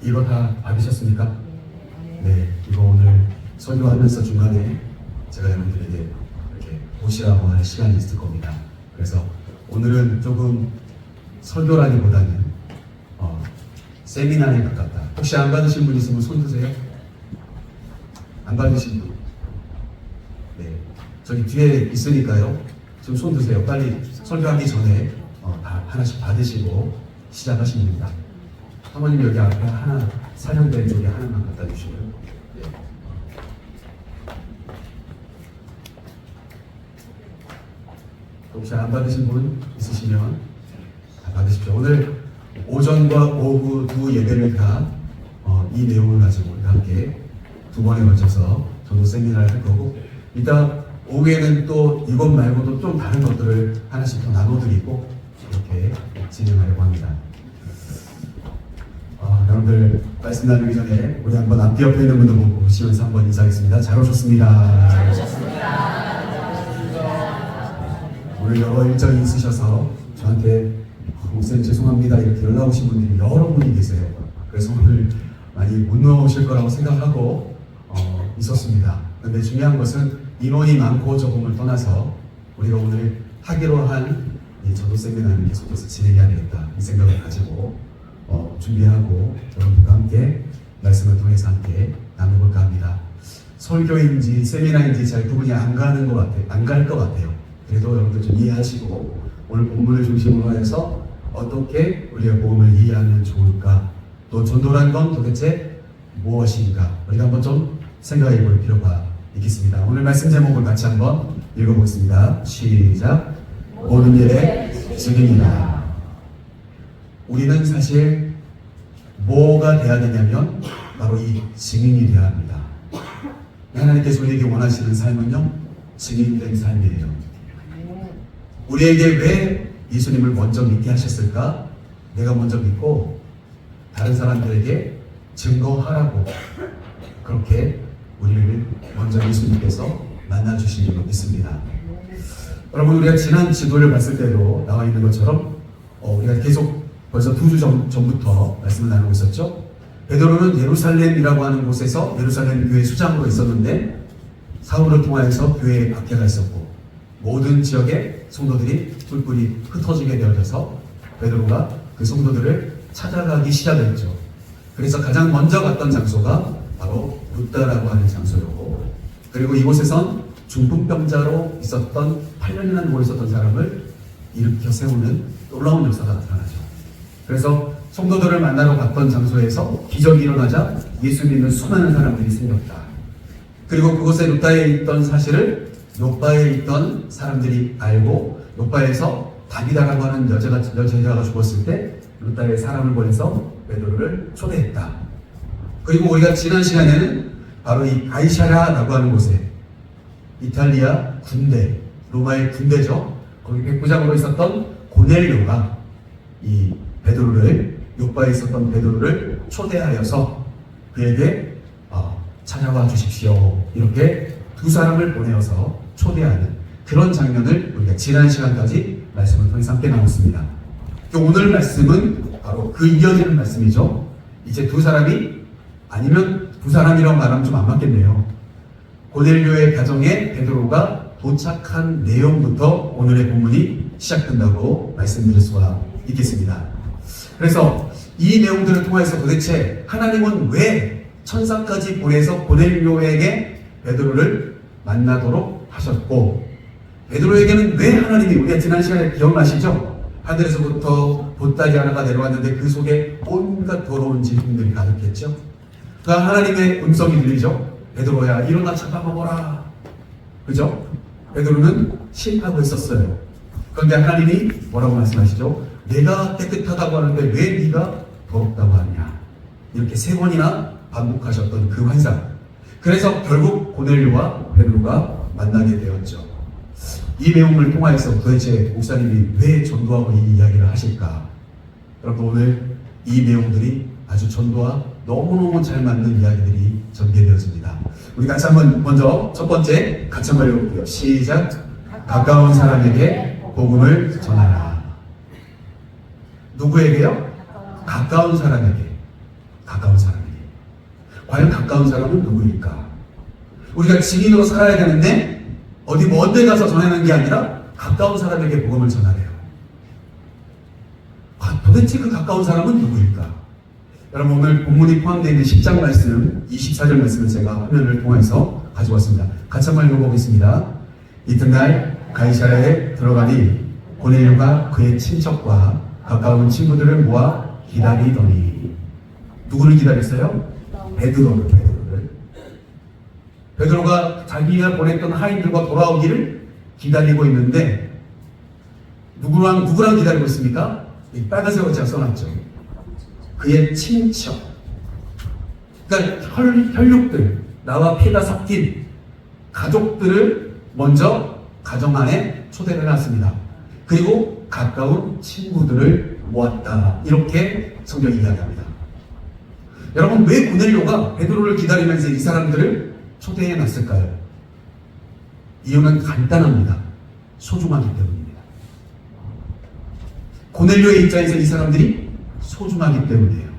이거 다 받으셨습니까? 네, 이거 오늘 설교하면서 중간에 제가 여러분들에게 이렇게 보시라고 할 시간이 있을 겁니다. 그래서 오늘은 조금 설교라기보다는 세미나에 가깝다. 혹시 안 받으신 분 있으면 손 드세요? 안 받으신 분? 네, 저기 뒤에 있으니까요. 지금 손 드세요. 빨리 설교하기 전에 다 하나씩 받으시고 시작하시면 됩니다. 사모님 여기 앞에 하나, 사령된 쪽에 하나만 갖다 주시고요. 네. 혹시 안 받으신 분 있으시면 다 받으십시오. 오늘 오전과 오후 두 예배를 다 이 내용을 가지고 우리가 함께 두 번에 걸쳐서 전도 세미나를 할 거고, 이따 오후에는 또 이것 말고도 좀 다른 것들을 하나씩 더 나눠드리고 이렇게 진행하려고 합니다. 여러분들 말씀 나누기 전에 우리 한번 앞뒤 옆에 있는 분들 보고 보시면서 한번 인사하겠습니다. 잘 오셨습니다. 잘 오셨습니다. 오늘 여러 일정이 있으셔서 저한테 목사님 죄송합니다 이렇게 연락 오신 분들이 여러 분이 계세요. 그래서 오늘 많이 못 나오실 거라고 생각하고 있었습니다. 그런데 중요한 것은 인원이 많고 적음을 떠나서 우리가 오늘 하기로 한 이 전도 세미나를 계속해서 진행해야 되겠다 이 생각을 가지고 준비하고 여러분과 함께 말씀을 통해서 함께 나눠볼까 합니다. 설교인지 세미나인지 잘 구분이 안 가는 것 같아요. 안 갈 것 같아요. 그래도 여러분들 좀 이해하시고 오늘 본문을 중심으로 해서 어떻게 우리가 복음을 이해하면 좋을까, 또 전도란 건 도대체 무엇인가 우리가 한번 좀 생각해 볼 필요가 있겠습니다. 오늘 말씀 제목을 같이 한번 읽어보겠습니다. 시작. 모든 일의 증인이다. 우리는 사실 뭐가 돼야 되냐면 바로 이 증인이 돼야 합니다. 하나님께서 우리에게 원하시는 삶은요, 증인된 삶이에요. 우리에게 왜 예수님을 먼저 믿게 하셨을까? 내가 먼저 믿고 다른 사람들에게 증거하라고 그렇게 우리를 먼저 예수님께서 만나주신 줄로 믿습니다. 여러분, 우리가 지난 지도를 봤을 때도 나와 있는 것처럼 우리가 계속 벌써 2주 전부터 말씀을 나누고 있었죠. 베드로는 예루살렘이라고 하는 곳에서 예루살렘 교회 수장으로 있었는데 사울을 통하여서 교회에 박해가 있었고 모든 지역의 성도들이 뿔뿔이 흩어지게 되어져서 베드로가 그 성도들을 찾아가기 시작했죠. 그래서 가장 먼저 갔던 장소가 바로 룻다라고 하는 장소였고, 그리고 이곳에선 중풍병자로 있었던 8년이나 누워 있었던 사람을 일으켜 세우는 놀라운 역사가 나타나죠. 그래서 성도들을 만나러 갔던 장소에서 기적이 일어나자 예수 믿는 수많은 사람들이 생겼다. 그리고 그곳에 룻다에 있던 사실을 요바에 있던 사람들이 알고 요바에서 다비다라고 하는 여자가 죽었을 때 룻다에 사람을 보내서 베드로를 초대했다. 그리고 우리가 지난 시간에는 바로 이 가이사랴라고 하는 곳에 이탈리아 군대, 로마의 군대죠. 거기 백부장으로 있었던 고넬료가 이 베드로를, 요바에 있었던 베드로를 초대하여서 그에게 찾아와 주십시오 이렇게 두 사람을 보내어서 초대하는 그런 장면을 우리가 지난 시간까지 말씀을 통해서 함께 나눴습니다. 오늘 말씀은 바로 그 이어지는 말씀이죠. 이제 두 사람이, 아니면 두 사람이라고 말하면 좀 안 맞겠네요. 고넬료의 가정에 베드로가 도착한 내용부터 오늘의 본문이 시작된다고 말씀드릴 수가 있겠습니다. 그래서 이 내용들을 통해서 도대체 하나님은 왜 천사까지 보내서 고넬료에게 베드로를 만나도록 하셨고, 베드로에게는 왜 하나님이, 우리가 지난 시간에 기억나시죠? 하늘에서부터 보따리 하나가 내려왔는데 그 속에 온갖 더러운 질풍들이 가득했죠. 그 하나님의 음성이 들리죠. 베드로야, 일어나 잡아먹어라. 그죠? 베드로는 싫다고 했었어요. 그런데 하나님이 뭐라고 말씀하시죠? 내가 깨끗하다고 하는데 왜 네가 더럽다고 하냐. 이렇게 3번이나 반복하셨던 그 환상. 그래서 결국 고넬료와 베드로가 만나게 되었죠. 이 내용을 통하여서 도대체 목사님이 왜 전도하고 이 이야기를 하실까? 여러분, 오늘 이 내용들이 아주 전도와 너무너무 잘 맞는 이야기들이 전개되어집니다. 우리 같이 한번 먼저 첫 번째 같이 한번 읽어볼게요. 시작. 가까운 사람에게 복음을 전하라. 누구에게요? 가까운 사람에게. 가까운 사람이에요. 과연 가까운 사람은 누구일까? 우리가 증인으로 살아야 되는데 어디 먼 데 가서 전하는 게 아니라 가까운 사람에게 복음을 전하래요. 도대체 그 가까운 사람은 누구일까? 여러분, 오늘 본문이 포함되어 있는 10장 말씀, 24절 말씀을 제가 화면을 통해서 가져왔습니다. 같이 한번 읽어보겠습니다. 이튿날 가이사랴에 들어가니 고넬료가 그의 친척과 가까운 친구들을 모아 기다리더니. 누구를 기다렸어요? 베드로를. 베드로가 자기가 보냈던 하인들과 돌아오기를 기다리고 있는데 누구랑 기다리고 있습니까? 빨간색으로 제가 써놨죠. 그의 친척. 그러니까 혈육들, 나와 피가 섞인 가족들을 먼저 가정 안에 초대를 해놨습니다. 그리고 가까운 친구들을 모았다. 이렇게 성경이 이야기합니다. 여러분, 왜 고넬료가 베드로를 기다리면서 이 사람들을 초대해 놨을까요? 이유는 간단합니다. 소중하기 때문입니다. 고넬료의 입장에서 이 사람들이 소중하기 때문이에요.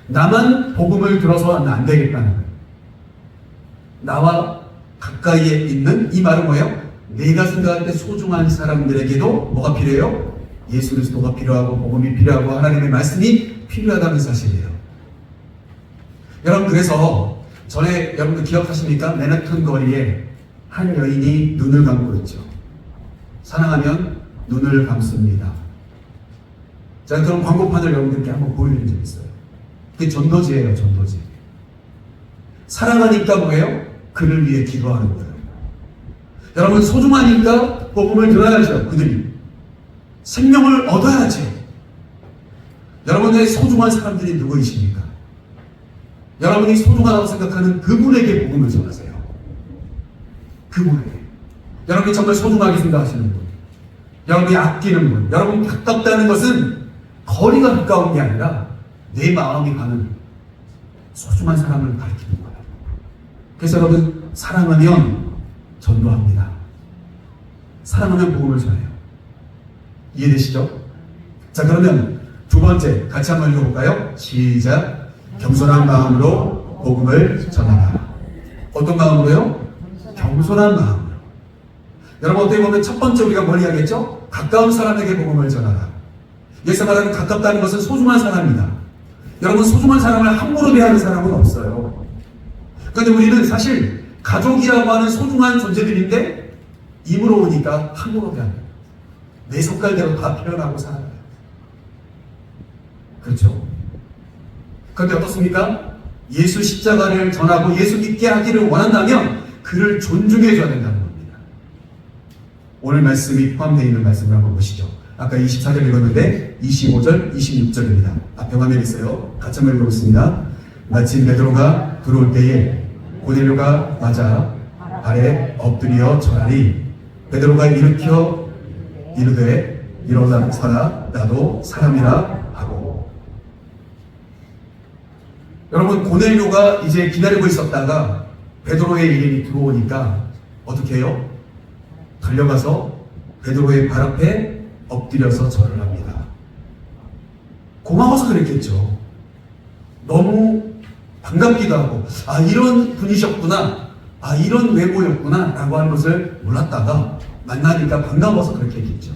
나만 복음을 들어서는 안 되겠다는 거예요. 나와 가까이에 있는, 이 말은 뭐예요? 내가 생각할 때 소중한 사람들에게도 뭐가 필요해요? 예수 그리스도가 필요하고 복음이 필요하고 하나님의 말씀이 필요하다는 사실이에요. 여러분, 그래서 전에 여러분들 기억하십니까? 맨하튼 거리에 한 여인이 눈을 감고 있죠. 사랑하면 눈을 감습니다. 제가 그런 광고판을 여러분들께 한번 보여드린 적이 있어요. 그게 전도지예요, 전도지. 사랑하니까 뭐예요? 그를 위해 기도하는 거예요. 여러분, 소중하니까 복음을 들어야죠, 그들이. 생명을 얻어야죠. 여러분의 소중한 사람들이 누구이십니까? 여러분이 소중하다고 생각하는 그분에게 복음을 전하세요. 그분에게. 여러분이 정말 소중하게 생각하시는 분, 여러분이 아끼는 분, 여러분 가깝다는 것은 거리가 가까운 게 아니라 내 마음이 가는 소중한 사람을 가리키는 거예요. 그래서 여러분, 사랑하면 전도합니다. 사랑하면 복음을 전해요. 이해되시죠? 자, 그러면 두 번째 같이 한번 읽어볼까요? 시작. 겸손한 마음으로 복음을 전하라. 어떤 마음으로요? 겸손한 마음으로. 여러분, 어떻게 보면 첫 번째 우리가 뭘 이야기했죠? 가까운 사람에게 복음을 전하라. 여기서 말하는 가깝다는 것은 소중한 사람이다. 여러분, 소중한 사람을 함부로 대하는 사람은 없어요. 그런데 우리는 사실 가족이라고 하는 소중한 존재들인데 입으로 오니까 함부로 대합니다. 내 색깔대로 다 표현하고 살아가요. 그렇죠? 그런데 어떻습니까? 예수 십자가를 전하고 예수 믿게 하기를 원한다면 그를 존중해 줘야 된다는 겁니다. 오늘 말씀이 포함되어 있는 말씀을 한번 보시죠. 아까 24절 읽었는데 25절, 26절입니다. 앞에 화면에 있어요. 같이 한번 읽어보겠습니다. 마침 베드로가 들어올 때에 고넬료가 맞아 발에 엎드려 절하니 베드로가 일으켜 이르되 일어나라, 나도 사람이라 하고. 여러분, 고넬료가 이제 기다리고 있었다가 베드로의 이름이 들어오니까 어떻게 해요? 달려가서 베드로의 발 앞에 엎드려서 절을 합니다. 고마워서 그랬겠죠. 너무 반갑기도 하고, 아, 이런 분이셨구나, 아, 이런 외모였구나 라고 하는 것을 몰랐다가 만나니까 반가워서 그렇게 했겠죠.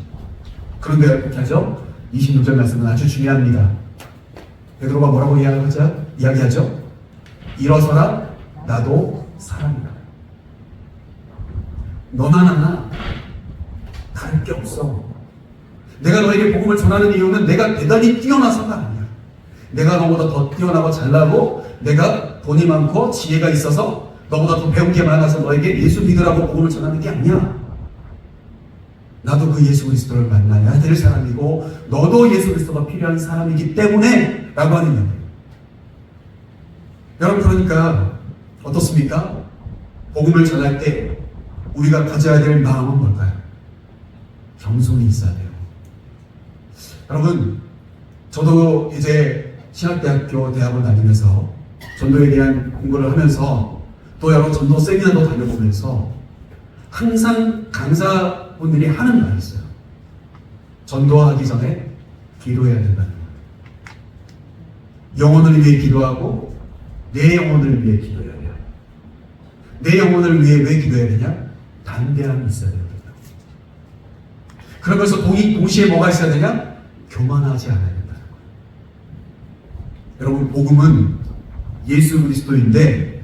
그런데 어떻게 하죠? 26절 말씀은 아주 중요합니다. 베드로가 뭐라고 이야기하죠? 일어서라, 나도 사람이다. 너나 나나 다를 게 없어. 내가 너에게 복음을 전하는 이유는 내가 대단히 뛰어나서가 아니야. 내가 너보다 더 뛰어나고 잘나고 내가 돈이 많고 지혜가 있어서 너보다 더 배운 게 많아서 너에게 예수 믿으라고 복음을 전하는 게 아니야. 나도 그 예수 그리스도를 만나야 될 사람이고 너도 예수 그리스도가 필요한 사람이기 때문에 라고 하는 거예요. 여러분, 그러니까 어떻습니까? 복음을 전할 때 우리가 가져야 될 마음은 뭘까요? 겸손이 있어야 돼요. 여러분, 저도 이제 신학대학교 대학을 다니면서 전도에 대한 공부를 하면서 또 여러 전도 세미나도 다녀보면서 항상 강사분들이 하는 말이 있어요. 전도하기 전에 기도해야 된다는 거예요. 영혼을 위해 기도하고 내 영혼을 위해 기도해야 돼요. 내 영혼을 위해 왜 기도해야 되냐? 담대함이 있어야 돼요. 그러면서 동시에 뭐가 있어야 되냐? 교만하지 않아야 된다는 거예요. 여러분, 복음은 예수 그리스도인데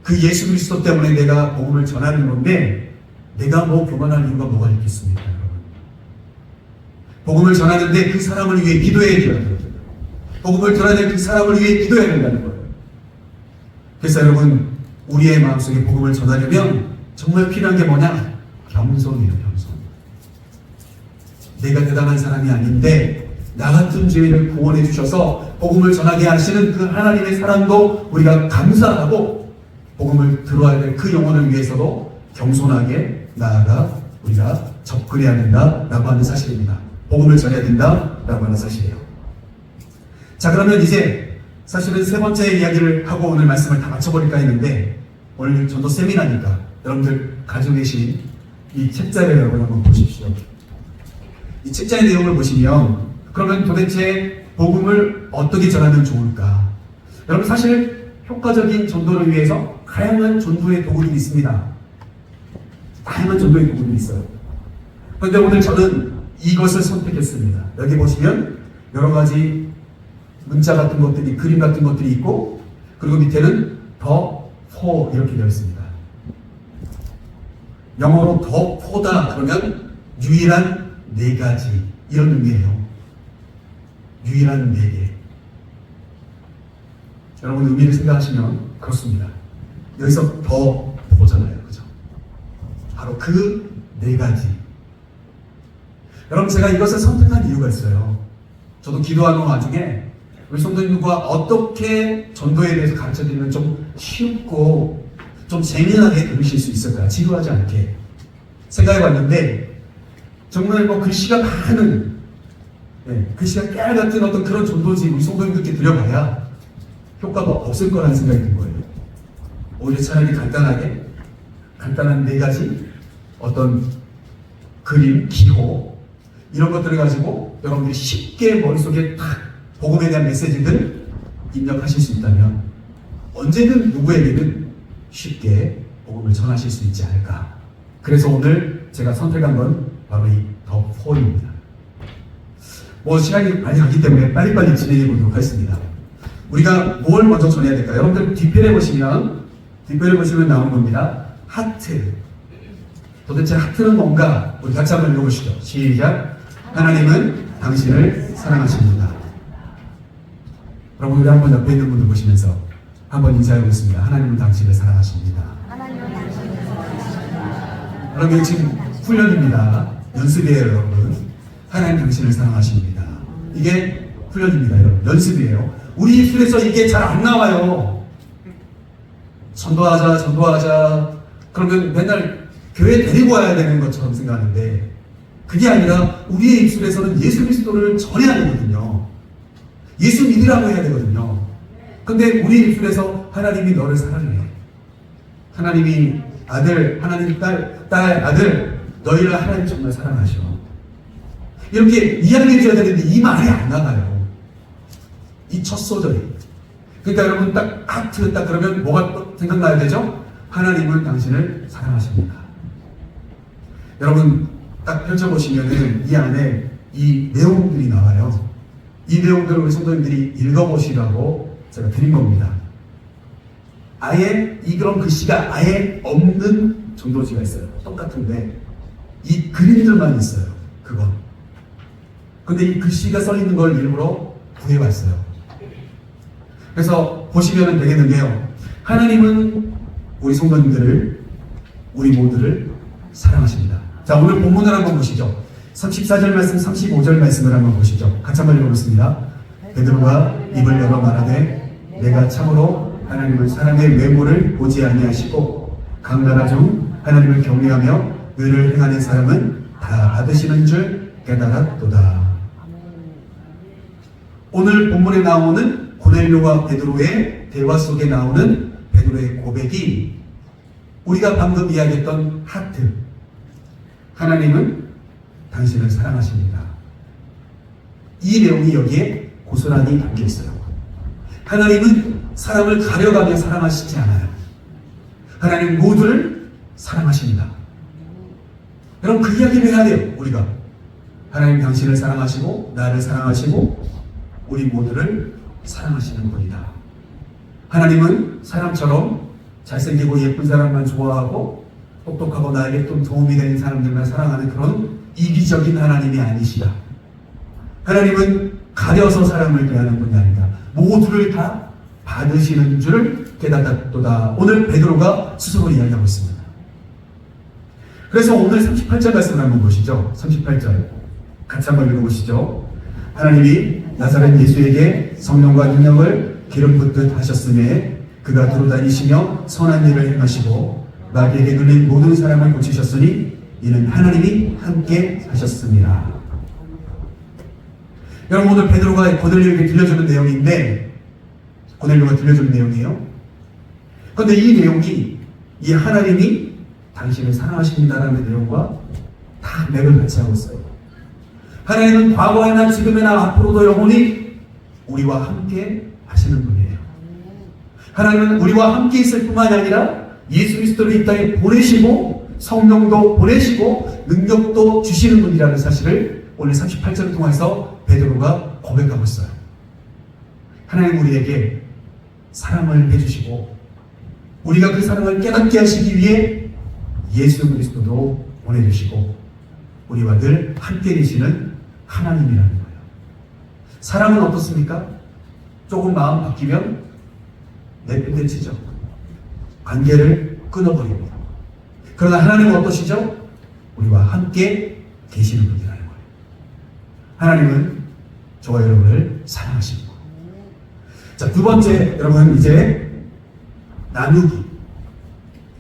그 예수 그리스도 때문에 내가 복음을 전하는 건데 내가 뭐 교만할 이유가 뭐가 있겠습니까, 여러분? 복음을 전하는데 그 사람을 위해 기도해야 돼요. 복음을 전해야 될 그 사람을 위해 기도해야 된다는 거예요. 그래서 여러분, 우리의 마음속에 복음을 전하려면 정말 필요한 게 뭐냐? 겸손이에요, 겸손. 내가 대단한 사람이 아닌데 나 같은 죄인을 구원해 주셔서 복음을 전하게 하시는 그 하나님의 사랑도 우리가 감사하고 복음을 들어야 될 그 영혼을 위해서도 겸손하게 나아가 우리가 접근해야 된다라고 하는 사실입니다. 복음을 전해야 된다라고 하는 사실이에요. 자, 그러면 이제 사실은 세 번째 이야기를 하고 오늘 말씀을 다 마쳐버릴까 했는데 오늘 전도 세미나니까 여러분들 가지고 계신 이 책자를 여러분 한번 보십시오. 이 책자의 내용을 보시면 그러면 도대체 복음을 어떻게 전하면 좋을까? 여러분, 사실 효과적인 전도를 위해서 다양한 전도의 도구들이 있습니다. 다양한 전도의 도구들이 있어요. 그런데 오늘 저는 이것을 선택했습니다. 여기 보시면 여러 가지 문자 같은 것들이, 그림 같은 것들이 있고 그리고 밑에는 더 포 이렇게 되어 있습니다. 영어로 더 포다 그러면 유일한 네 가지 이런 의미예요. 유일한 네 개. 여러분, 의미를 생각하시면 그렇습니다. 여기서 더 포잖아요, 그죠? 바로 그 네 가지. 여러분, 제가 이것을 선택한 이유가 있어요. 저도 기도하는 와중에 우리 성도님과 어떻게 전도에 대해서 가르쳐드리면 좀 쉽고 좀 재미나게 들으실 수 있을까? 지루하지 않게 생각해봤는데 정말 뭐 글씨가 많은 글씨가 깨알같은 어떤 그런 전도지 우리 성도님들께 드려봐야 효과가 없을 거라는 생각이 든 거예요. 오히려 차라리 간단한 네 가지 어떤 그림, 기호 이런 것들을 가지고 여러분들이 쉽게 머릿속에 탁 복음에 대한 메시지를 입력하실 수 있다면 언제든 누구에게든 쉽게 복음을 전하실 수 있지 않을까. 그래서 오늘 제가 선택한 건 바로 이 더 4입니다. 뭐 시간이 많이 가기 때문에 빨리빨리 진행해 보도록 하겠습니다. 우리가 뭘 먼저 전해야 될까요? 여러분들 뒷편에 보시면 나오는 겁니다. 하트. 도대체 하트는 뭔가? 우리 같이 한번 읽어보시죠. 시작. 하나님은 당신을 사랑하십니다. 여러분, 우리 한번 옆에 있는 분들 보시면서 한번 인사해 보겠습니다. 하나님은 당신을 사랑하십니다. 여러분, 지금 훈련입니다. 연습이에요, 여러분. 하나님 당신을 사랑하십니다. 이게 훈련입니다, 여러분. 연습이에요. 우리 입술에서 이게 잘 안 나와요. 전도하자. 그러면 맨날 교회 데리고 와야 되는 것처럼 생각하는데 그게 아니라 우리의 입술에서는 예수 그리스도를 전해야 되거든요. 예수 믿으라고 해야 되거든요. 근데 우리 입술에서 하나님이 너를 사랑해. 하나님이 아들, 하나님 딸, 아들, 너희를 하나님 정말 사랑하셔. 이렇게 이야기해 줘야 되는데 이 말이 안 나가요. 이 첫 소절이. 그러니까 여러분 딱 하트 딱 그러면 뭐가 또 생각나야 되죠? 하나님은 당신을 사랑하십니다. 여러분 딱 펼쳐보시면은 이 안에 이 내용들이 나와요. 이 내용들을 우리 성도님들이 읽어보시라고 제가 드린 겁니다. 아예 그런 글씨가 아예 없는 전도지가 있어요. 똑같은데 이 그림들만 있어요. 그건. 근데 이 글씨가 써있는 걸 일부러 구해왔어요. 그래서 보시면 되겠는 게요. 하나님은 우리 성도님들을, 우리 모두를 사랑하십니다. 자, 오늘 본문을 한번 보시죠. 34절 말씀, 35절 말씀을 한번 보시죠. 같이 한번 읽어보겠습니다. 베드로가 입을 열어 말하되 내가 참으로 하나님을 사랑의 외모를 보지 아니하시고 각 나라 중 하나님을 경외하며 의를 행하는 사람은 다 받으시는 줄 깨달았도다. 오늘 본문에 나오는 고넬료와 베드로의 대화 속에 나오는 베드로의 고백이 우리가 방금 이야기했던 하트. 하나님은 당신을 사랑하십니다. 이 내용이 여기에 고스란히 담겨 있어요. 하나님은 사람을 가려가며 사랑하시지 않아요. 하나님 모두를 사랑하십니다. 여러분, 그 이야기를 해야 돼요. 우리가 하나님 당신을 사랑하시고 나를 사랑하시고 우리 모두를 사랑하시는 분이다. 하나님은 사람처럼 잘생기고 예쁜 사람만 좋아하고 똑똑하고 나에게 좀 도움이 되는 사람들만 사랑하는 그런 이기적인 하나님이 아니시다. 하나님은 가려서 사람을 대하는 분이 아니다. 모두를 다 받으시는 줄을 깨닫도다. 오늘 베드로가 스스로 이야기하고 있습니다. 그래서 오늘 38절 말씀을 한번 보시죠. 38절 같이 한번 읽어보시죠. 하나님이 나사렛 예수에게 성령과 능력을 기름 붓듯 하셨음에 그가 두루다니시며 선한 일을 행하시고 마귀에게 눌린 모든 사람을 고치셨으니 이는 하나님이 함께 하셨습니다. 여러분, 오늘 베드로가 고넬료에게 들려주는 내용인데, 고넬료가 들려주는 내용이에요. 그런데 이 내용이 이 하나님이 당신을 사랑하십니다라는 내용과 다 맥을 같이 하고 있어요. 하나님은 과거에나 지금이나 앞으로도 영원히 우리와 함께 하시는 분이에요. 하나님은 우리와 함께 있을 뿐만이 아니라 예수 그리스도를 이 땅에 보내시고 성령도 보내시고 능력도 주시는 분이라는 사실을 오늘 38절을 통해서 베드로가 고백하고 있어요. 하나님 우리에게 사랑을 해주시고 우리가 그 사랑을 깨닫게 하시기 위해 예수 그리스도도 보내주시고 우리와 늘 함께 계시는 하나님이라는 거예요. 사람은 어떻습니까? 조금 마음 바뀌면 내팽개치죠. 관계를 끊어버립니다. 그러나 하나님은 어떠시죠? 우리와 함께 계시는 분이라는 거예요. 하나님은 저와 여러분을 사랑하십니다. 자, 두 번째, 여러분 이제 나누기.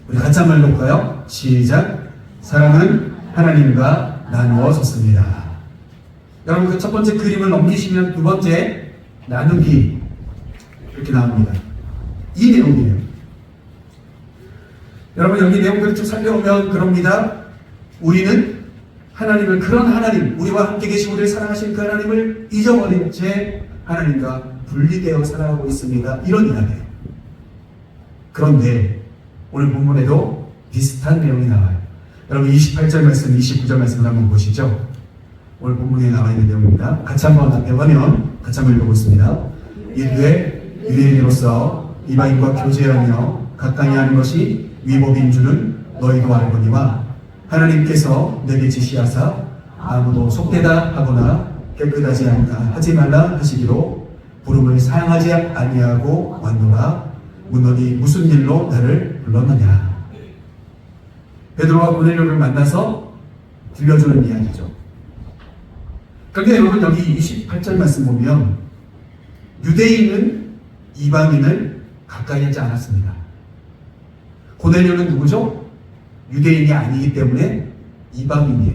우리 같이 한번 읽어볼까요? 시작. 사랑은 하나님과 나누어졌습니다. 여러분 그 첫 번째 그림을 넘기시면 두 번째 나누기 이렇게 나옵니다. 이 내용이에요. 여러분 여기 내용들을 쭉 살펴보면 그럽니다. 우리는 하나님을, 그런 하나님, 우리와 함께 계신 우리를 사랑하신 그 하나님을 잊어버린 채 하나님과 분리되어 살아가고 있습니다. 이런 이야기예요. 그런데 오늘 본문에도 비슷한 내용이 나와요. 여러분 28절 말씀, 29절 말씀을 한번 보시죠. 오늘 본문에 나와 있는 내용입니다. 같이 한번 앞에 화면 같이 한번 읽어보겠습니다. 이르되 유대인으로서 이방인과 교제하며 가까이 하는 것이 위법인 줄은 너희도 알거니와 하나님께서 내게 지시하사 아무도 속되다 하거나 깨끗하지 않다 하지 말라 하시기로 부름을 사양하지 아니하고 왔노라. 묻노니 무슨 일로 나를 불렀느냐. 베드로와 고넬료를 만나서 들려주는 이야기죠. 그런데 여러분 여기 28절 말씀 보면 유대인은 이방인을 가까이 하지 않았습니다. 고넬료는 누구죠? 유대인이 아니기 때문에 이방인이에요.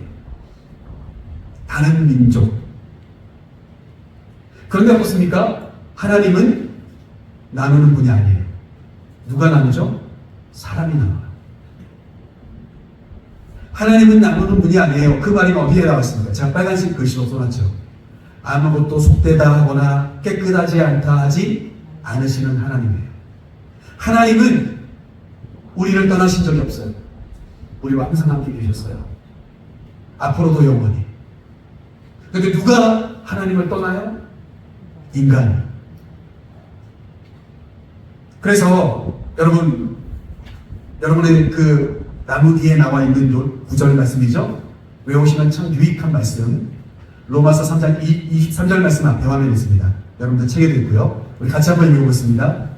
다른 민족. 그런데 어떻습니까? 하나님은 나누는 분이 아니에요. 누가 나누죠? 사람이 나눠요. 하나님은 나누는 분이 아니에요. 그 말이 어디에 나왔습니까? 제가 빨간색 글씨로 써놨죠. 아무것도 속되다 하거나 깨끗하지 않다 하지 않으시는 하나님이에요. 하나님은 우리를 떠나신 적이 없어요. 우리와 항상 함께 계셨어요. 앞으로도 영원히. 그런데 누가 하나님을 떠나요? 인간이. 그래서 여러분의 그 나무 뒤에 나와 있는 구절 말씀이죠. 외우시면 참 유익한 말씀. 로마서 3장 23절 말씀 앞에 화면에 있습니다. 여러분들 책에도 있고요. 우리 같이 한번 읽어보겠습니다.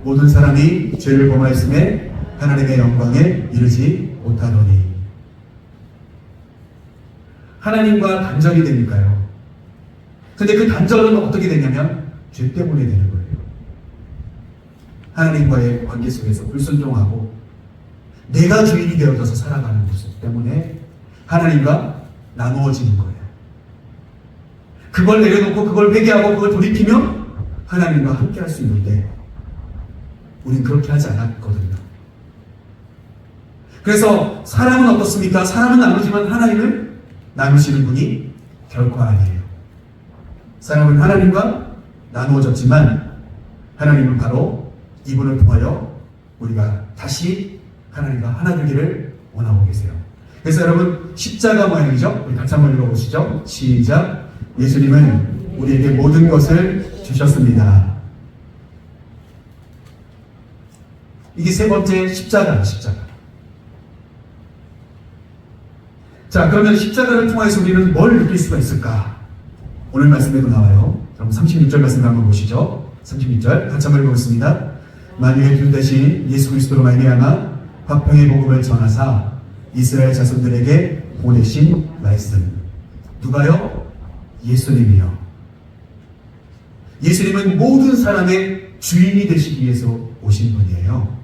모든 사람이 죄를 범하였음에 하나님의 영광에 이르지 못하더니. 하나님과 단절이 되니까요. 근데 그 단절은 어떻게 되냐면 죄 때문에 되는 거예요. 하나님과의 관계 속에서 불순종하고 내가 주인이 되어져서 살아가는 모습 때문에 하나님과 나누어지는 거예요. 그걸 내려놓고 그걸 회개하고 그걸 돌이키면 하나님과 함께 할 수 있는데 우린 그렇게 하지 않았거든요. 그래서 사람은 어떻습니까? 사람은 나누지만 하나님을 나누시는 분이 결코 아니에요. 사람은 하나님과 나누어졌지만 하나님은 바로 이분을 통하여 우리가 다시 하나님과 하나 되기를 원하고 계세요. 그래서 여러분 십자가 모양이죠. 우리 같이 한번 읽어보시죠. 시작. 예수님은 우리에게 모든 것을 주셨습니다. 이게 세 번째 십자가예요. 십자가. 자, 그러면 십자가를 통해서 우리는 뭘 느낄 수가 있을까? 오늘 말씀에도 나와요. 그럼 36절 말씀 한번 보시죠. 36절 같이 한번 읽어보겠습니다. 만유의 주 대신 예수 그리스도로 말미암아 화평의 복음을 전하사 이스라엘 자손들에게 보내신 말씀. 누가요? 예수님이요. 예수님은 모든 사람의 주인이 되시기 위해서 오신 분이에요.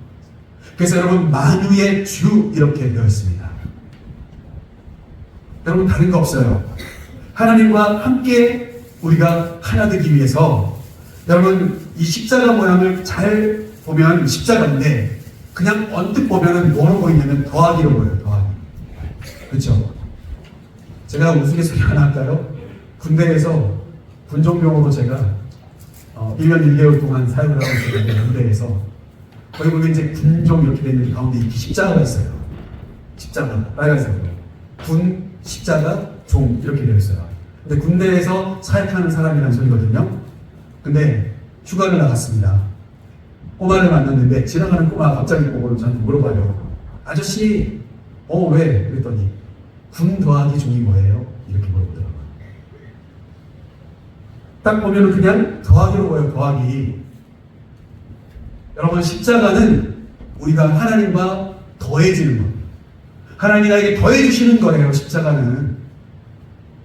그래서 여러분 만유의 주 이렇게 되어 있습니다. 여러분 다른 거 없어요. 하나님과 함께 우리가 하나 되기 위해서 여러분 이 십자가 모양을 잘 보면 십자가인데 그냥 언뜻 보면은 뭐로 보이냐면 더하기로 보여요. 더하기. 그렇죠? 제가 우스갯소리 하나 할까요? 군대에서 군종병으로 제가 1년 1개월 동안 사역을 하고 있었는데 군대에서 거기 보면 이제 군종 이렇게 되는 가운데 이렇게 십자가가 있어요. 십자가 빨간색으로 군 십자가 종 이렇게 되어 있어요. 근데 군대에서 사역하는 사람이라는 소리거든요. 근데 휴가를 나갔습니다. 꼬마를 만났는데 지나가는 꼬마가 갑자기 보고 저한테 물어봐요. 아저씨, 왜? 그랬더니 군 더하기 종이 뭐예요? 이렇게 물어보더라고요. 딱 보면 그냥 더하기로 보여요. 더하기. 여러분 십자가는 우리가 하나님과 더해지는 것. 하나님이 나에게 더해주시는 거예요. 십자가는.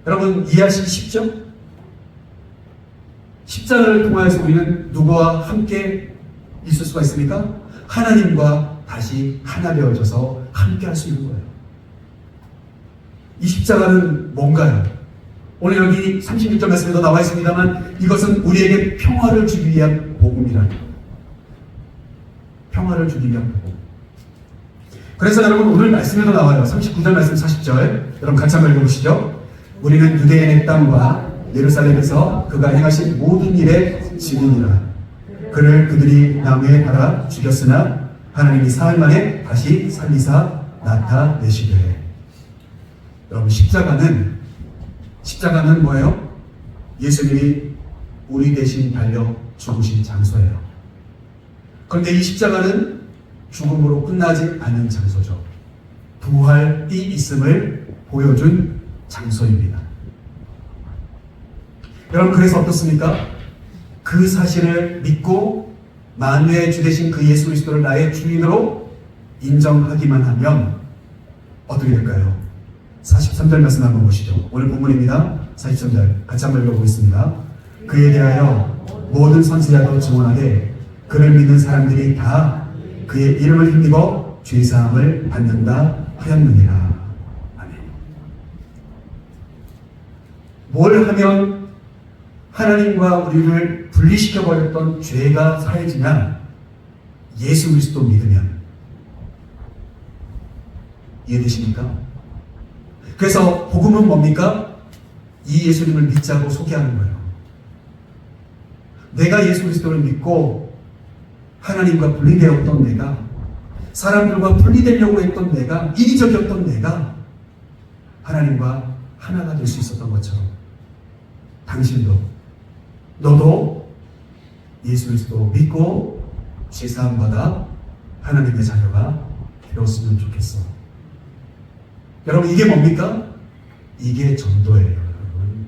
여러분 이해하시기 쉽죠? 십자가를 통하여서 우리는 누구와 함께 있을 수가 있습니까? 하나님과 다시 하나 되어져서 함께 할 수 있는 거예요. 이 십자가는 뭔가요? 오늘 여기 36절 말씀에도 나와 있습니다만 이것은 우리에게 평화를 주기 위한 복음이라는 거예요. 평화를 주기 위한 복음. 그래서 여러분 오늘 말씀에도 나와요. 39절 말씀 40절 여러분 같이 한번 읽어보시죠. 우리는 유대인의 땅과 예루살렘에서 그가 행하신 모든 일의 증인이라. 그를 그들이 나무에 달아 죽였으나 하나님이 사흘 만에 다시 살리사 나타내시되. 여러분 십자가는 뭐예요? 예수님이 우리 대신 달려 죽으신 장소예요. 그런데 이 십자가는 죽음으로 끝나지 않은 장소죠. 부활이 있음을 보여준 장소입니다. 여러분 그래서 어떻습니까? 그 사실을 믿고 만유의 주 되신 그 예수 그리스도를 나의 주인으로 인정하기만 하면 어떻게 될까요? 43절 말씀 한번 보시죠. 오늘 본문입니다. 43절 같이 한번 읽어보겠습니다. 그에 대하여 모든 선지자도 증언하되 그를 믿는 사람들이 다 그의 이름을 힘입어 죄사함을 받는다 하였느니라. 아멘. 뭘 하면 하나님과 우리를 분리시켜버렸던 죄가 사해지냐? 예수 그리스도 믿으면. 이해되십니까? 그래서 복음은 뭡니까? 이 예수님을 믿자고 소개하는 거예요. 내가 예수 그리스도를 믿고 하나님과 분리되었던 내가, 사람들과 분리되려고 했던 내가, 이기적이었던 내가 하나님과 하나가 될 수 있었던 것처럼 당신도, 너도 예수 그리스도 믿고 죄사함 받아 하나님의 자녀가 되었으면 좋겠어. 여러분 이게 뭡니까? 이게 전도예요. 여러분.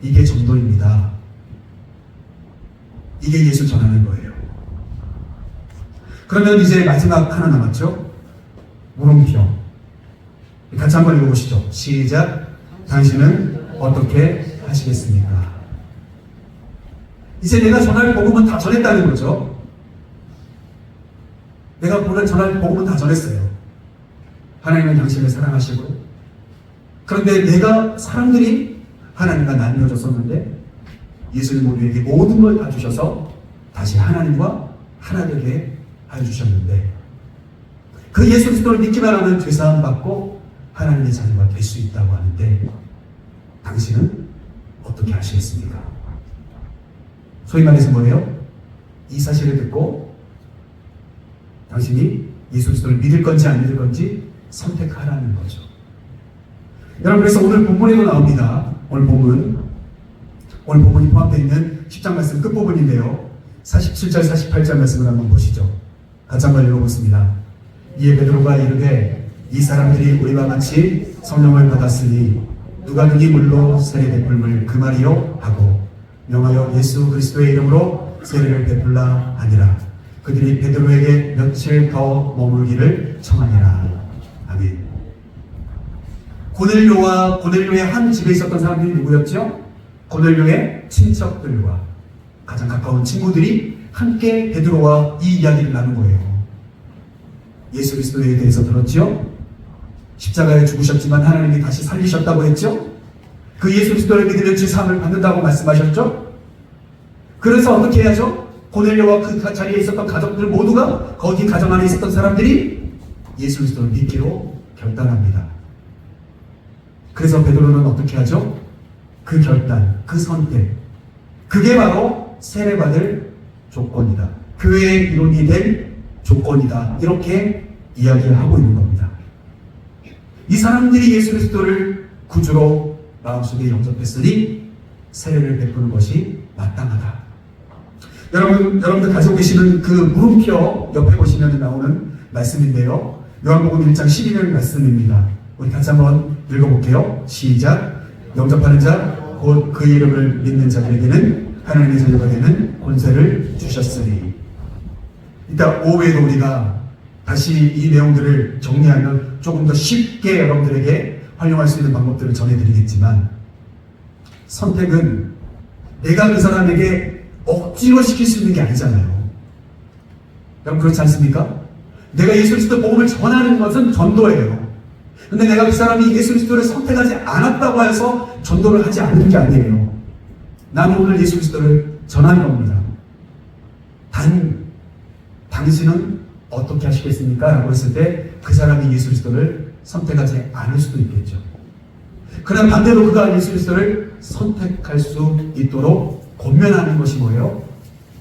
이게 전도입니다. 이게 예수 전하는 거예요. 그러면 이제 마지막 하나 남았죠? 물음표. 같이 한번 읽어보시죠. 시작. 당신은 어떻게 하시겠습니까? 이제 내가 전할 복음은 다 전했다는 거죠. 내가 전할 복음은 다 전했어요. 하나님은 당신을 사랑하시고, 그런데 내가 사람들이 하나님과 나뉘어졌었는데 예수님 우리에게 모든 걸 다 주셔서 다시 하나님과 하나 되게 해주셨는데 그 예수 그리스도를 믿기만 하면 죄사함 받고 하나님의 자녀가 될 수 있다고 하는데 당신은 어떻게 하시겠습니까? 소위 말해서 뭐예요? 이 사실을 듣고 당신이 예수 그리스도를 믿을 건지 안 믿을 건지 선택하라는 거죠. 여러분, 그래서 오늘 본문에도 나옵니다. 오늘 본문이 포함되어 있는 10장 말씀 끝부분인데요. 47절 48절 말씀을 한번 보시죠. 같이 한번 읽어보겠습니다. 이에 베드로가 이르되 이 사람들이 우리와 같이 성령을 받았으니 누가 능히 물로 세례 베풀물 그 말이요 하고 명하여 예수 그리스도의 이름으로 세례를 베풀라 하니라. 그들이 베드로에게 며칠 더 머물기를 청하니라. 아멘. 고넬료의 한 집에 있었던 사람들이 누구였죠? 고넬료의 친척들과 가장 가까운 친구들이 함께 베드로와 이 이야기를 나눈 거예요. 예수 그리스도에 대해서 들었죠? 십자가에 죽으셨지만 하나님이 다시 살리셨다고 했죠? 그 예수 그리스도를 믿으면 죄사함을 받는다고 말씀하셨죠? 그래서 어떻게 해야죠? 고넬료와 그 자리에 있었던 가족들 모두가, 거기 가정 안에 있었던 사람들이 예수 그리스도를 믿기로 결단합니다. 그래서 베드로는 어떻게 하죠? 그 결단, 그 선택, 그게 바로 세례받을 조건이다. 교회의 이론이 될 조건이다. 이렇게 이야기하고 있는 겁니다. 이 사람들이 예수 그리스도를 구주로 마음속에 영접했으니 세례를 베푸는 것이 마땅하다. 여러분들 가지고 계시는 그 물음표 옆에 보시면 나오는 말씀인데요. 요한복음 1장 12절 말씀입니다. 우리 같이 한번 읽어볼게요. 시작. 영접하는 자 곧 그 이름을 믿는 자들에게는 하나님의 자녀가 되는 권세를 주셨으니. 이따 오후에도 우리가 다시 이 내용들을 정리하면 조금 더 쉽게 여러분들에게 활용할 수 있는 방법들을 전해드리겠지만, 선택은 내가 그 사람에게 억지로 시킬 수 있는 게 아니잖아요. 여러분 그렇지 않습니까? 내가 예수 그리스도 복음을 전하는 것은 전도예요. 근데 내가 그 사람이 예수 그리스도를 선택하지 않았다고 해서 전도를 하지 않는 게 아니에요. 나는 오늘 예수 그리스도를 전하는 겁니다. 당신은 어떻게 하시겠습니까? 라고 했을 때 그 사람이 예수 그리스도를 선택하지 않을 수도 있겠죠. 그러나 반대로 그가 예수 그리스도를 선택할 수 있도록 권면하는 것이 뭐예요?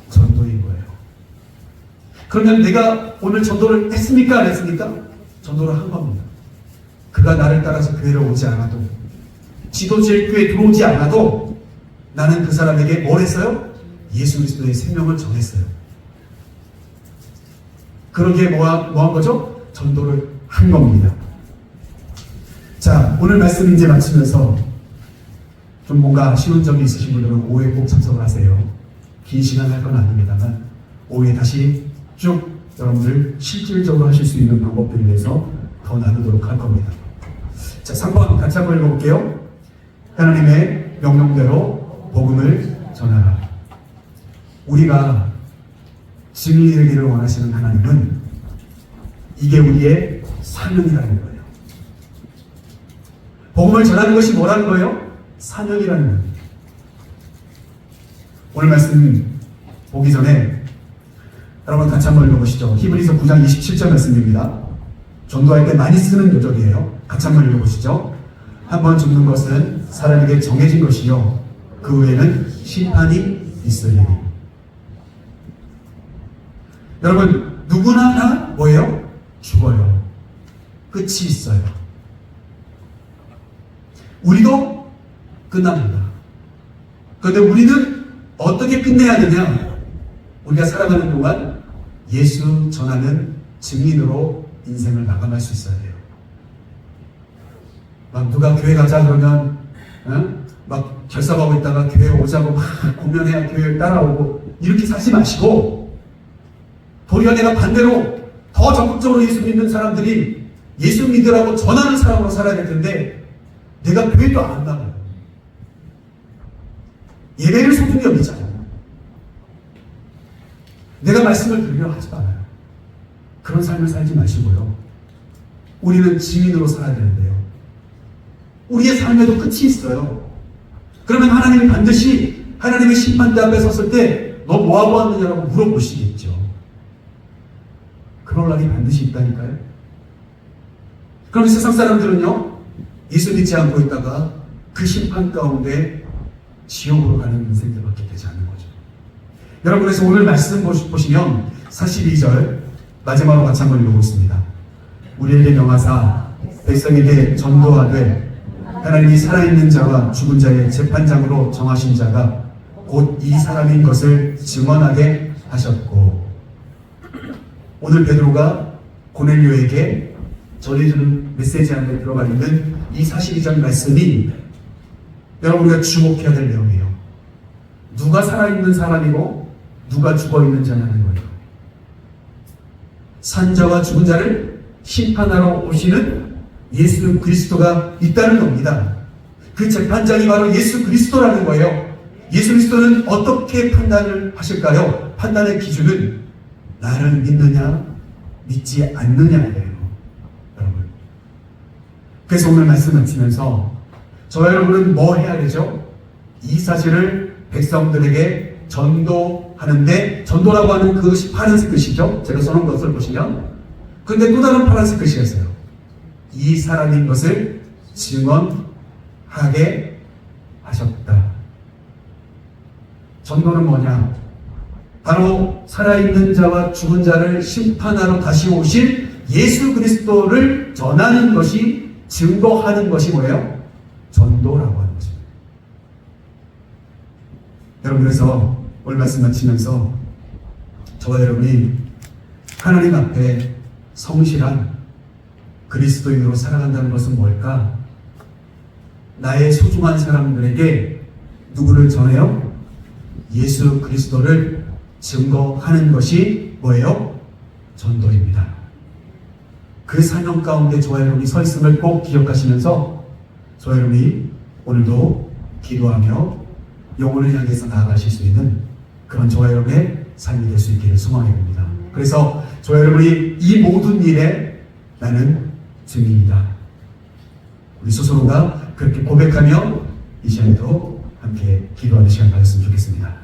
전도인 거예요. 그러면 내가 오늘 전도를 했습니까? 안 했습니까? 전도를 한 겁니다. 그가 나를 따라서 교회를 오지 않아도, 지도자의 교회에 들어오지 않아도 나는 그 사람에게 뭘 했어요? 예수 그리스도의 생명을 전했어요. 그러기에 뭐 한 거죠? 전도를 한 겁니다. 자, 오늘 말씀 이제 마치면서 좀 뭔가 아쉬운 점이 있으신 분들은 오후에 꼭 참석을 하세요. 긴 시간 할 건 아닙니다만 오후에 다시 쭉 여러분들 실질적으로 하실 수 있는 방법들에 대해서 더 나누도록 할 겁니다. 자, 3번 같이 한번 읽어볼게요. 하나님의 명령대로 복음을 전하라. 우리가 증인이 되기를 원하시는 하나님은 이게 우리의 사명이라는 거예요. 복음을 전하는 것이 뭐라는 거예요? 사명이라는 거예요. 오늘 말씀 보기 전에 여러분 같이 한번 읽어보시죠. 히브리서 9장 27절 말씀입니다. 전도할 때 많이 쓰는 요절이에요. 같이 한번 읽어보시죠. 한번 죽는 것은 사람에게 정해진 것이요 그 후에는 심판이 있으리니. 여러분 누구나 다 뭐예요? 죽어요. 끝이 있어요. 우리도 끝납니다. 그런데 우리는 어떻게 끝내야 되냐? 우리가 살아가는 동안 예수 전하는 증인으로 인생을 마감할 수 있어야 돼요. 막 누가 교회 가자 그러면 막 결석하고 있다가 교회 오자고 막 공면해야 교회를 따라오고 이렇게 살지 마시고, 도리어 내가 반대로 더 적극적으로 예수 믿는 사람들이 예수 믿으라고 전하는 사람으로 살아야 될 텐데 내가 교회도 안 나가요. 예배를 소중히 여기잖아요. 내가 말씀을 들으려 하지 말아요. 그런 삶을 살지 마시고요. 우리는 증인으로 살아야 되는데요. 우리의 삶에도 끝이 있어요. 그러면 하나님이 반드시 하나님의 심판대 앞에 섰을 때 너 뭐하고 왔느냐라고 물어보시겠죠. 그럴 날이 반드시 있다니까요. 그럼 세상 사람들은요, 예수 믿지 않고 있다가 그 심판 가운데 지옥으로 가는 인생들밖에 되지 않는 거죠. 여러분, 그래서 오늘 말씀 보시면 42절 마지막으로 같이 한번 읽어보겠습니다. 우리에게 명하사 백성에게 전도하되 하나님이 살아있는 자와 죽은 자의 재판장으로 정하신 자가 곧 이 사람인 것을 증언하게 하셨고, 오늘 베드로가 고넬료에게 전해주는 메시지 안에 들어가 있는 이 42절 말씀이 여러분, 우리가 주목해야 될 내용이에요. 누가 살아있는 사람이고 누가 죽어있는 자냐는 거예요. 산자와 죽은 자를 심판하러 오시는 예수 그리스도가 있다는 겁니다. 그 재판장이 바로 예수 그리스도라는 거예요. 예수 그리스도는 어떻게 판단을 하실까요? 판단의 기준은 나를 믿느냐 믿지 않느냐예요, 여러분. 그래서 오늘 말씀 마치면서 저와 여러분은 뭐 해야 되죠? 이 사실을 백성들에게 전도하는데, 전도라고 하는 그것이 파란색 글씨죠. 제가 써놓은 것을 보시면. 근데 또 다른 파란색 글씨였어요. 이 사람인 것을 증언하게 하셨다. 전도는 뭐냐? 바로 살아있는 자와 죽은 자를 심판하러 다시 오신 예수 그리스도를 전하는 것이, 증거하는 것이 뭐예요? 전도라고 하는 것입니다. 여러분, 그래서 오늘 말씀 마치면서 저와 여러분이 하나님 앞에 성실한 그리스도인으로 살아간다는 것은 뭘까? 나의 소중한 사람들에게 누구를 전해요? 예수 그리스도를 증거하는 것이 뭐예요? 전도입니다. 그 사명 가운데 저와 여러분이 서 있음을 꼭 기억하시면서 저와 여러분이 오늘도 기도하며 영혼을 향해서 나아가실 수 있는 그런 저와 여러분의 삶이 될 수 있기를 소망해 봅니다. 그래서 저와 여러분이 이 모든 일에 나는 증인이다, 우리 스스로가 그렇게 고백하며 이 시간에도 함께 기도하는 시간 가졌으면 좋겠습니다.